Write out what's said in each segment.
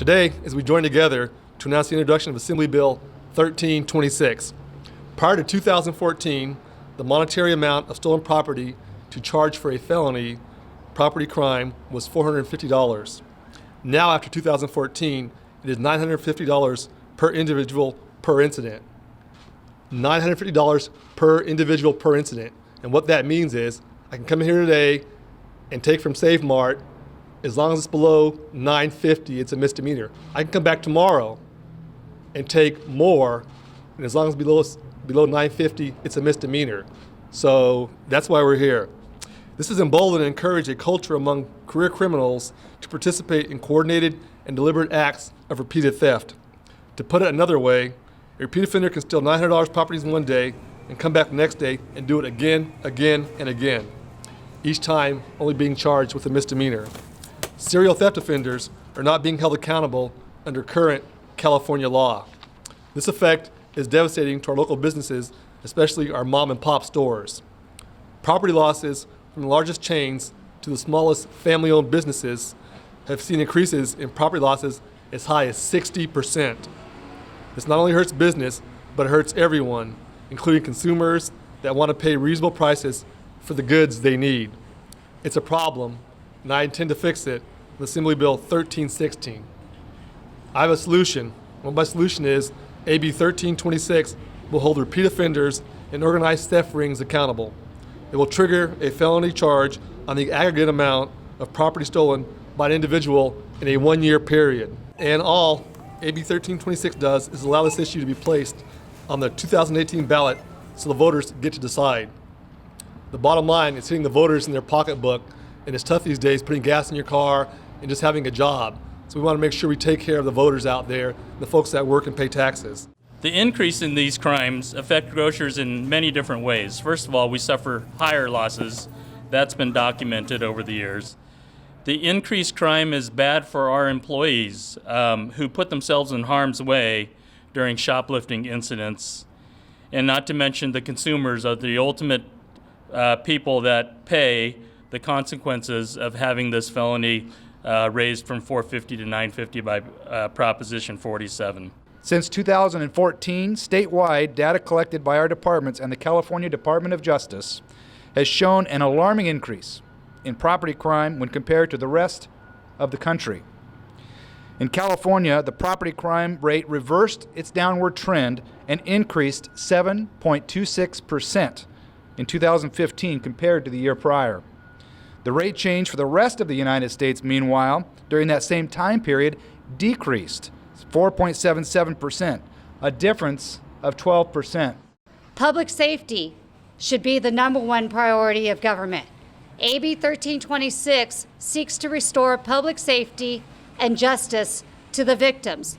Today, as we join together to announce the introduction of Assembly Bill 1326. Prior to 2014, the monetary amount of stolen property to charge for a felony property crime was $450. Now, after 2014, it is $950 per individual per incident. $950 per individual per incident. And what that means is I can come in here today and take from Save Mart. As long as it's below $950, it's a misdemeanor. I can come back tomorrow and take more, and as long as it's below $950, it's a misdemeanor. So that's why we're here. This has emboldened and encouraged a culture among career criminals to participate in coordinated and deliberate acts of repeated theft. To put it another way, a repeat offender can steal $900 properties in one day and come back the next day and do it again, and again, each time only being charged with a misdemeanor. Serial theft offenders are not being held accountable under current California law. This effect is devastating to our local businesses, especially our mom and pop stores. Property losses from the largest chains to the smallest family-owned businesses have seen increases in property losses as high as 60%. This not only hurts business, but it hurts everyone, including consumers that want to pay reasonable prices for the goods they need. It's a problem, and I intend to fix it with Assembly Bill 1316. I have a solution. Well, my solution is AB 1326 will hold repeat offenders and organized theft rings accountable. It will trigger a felony charge on the aggregate amount of property stolen by an individual in a one-year period. And all AB 1326 does is allow this issue to be placed on the 2018 ballot so the voters get to decide. The bottom line is hitting the voters in their pocketbook, and it's tough these days putting gas in your car and just having a job. So we want to make sure we take care of the voters out there, the folks that work and pay taxes. The increase in these crimes affect grocers in many different ways. First of all, we suffer higher losses. That's been documented over the years. The increased crime is bad for our employees who put themselves in harm's way during shoplifting incidents. And not to mention the consumers are the ultimate people that pay the consequences of having this felony raised from $450 to $950 by Proposition 47. Since 2014, statewide data collected by our departments and the California Department of Justice has shown an alarming increase in property crime when compared to the rest of the country. In California, the property crime rate reversed its downward trend and increased 7.26% in 2015 compared to the year prior. The rate change for the rest of the United States, meanwhile, during that same time period, decreased 4.77%, a difference of 12%. Public safety should be the number one priority of government. AB 1326 seeks to restore public safety and justice to the victims.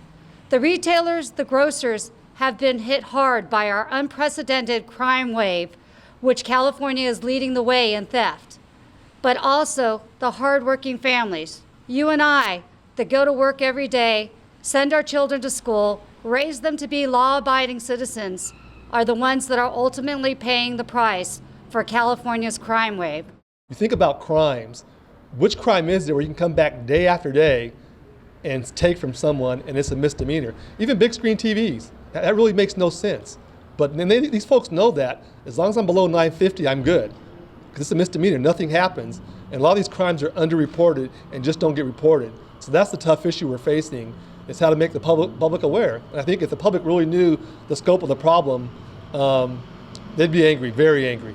The retailers, the grocers, have been hit hard by our unprecedented crime wave, which California is leading the way in theft. But also the hardworking families, you and I, that go to work every day, send our children to school, raise them to be law-abiding citizens, are the ones that are ultimately paying the price for California's crime wave. You think about crimes, which crime is there where you can come back day after day and take from someone and it's a misdemeanor? Even big screen TVs, that really makes no sense. But these folks know that as long as I'm below $950, I'm good. Because it's a misdemeanor, nothing happens. And a lot of these crimes are underreported and just don't get reported. So that's the tough issue we're facing, is how to make the public aware. And I think if the public really knew the scope of the problem, they'd be angry, very angry.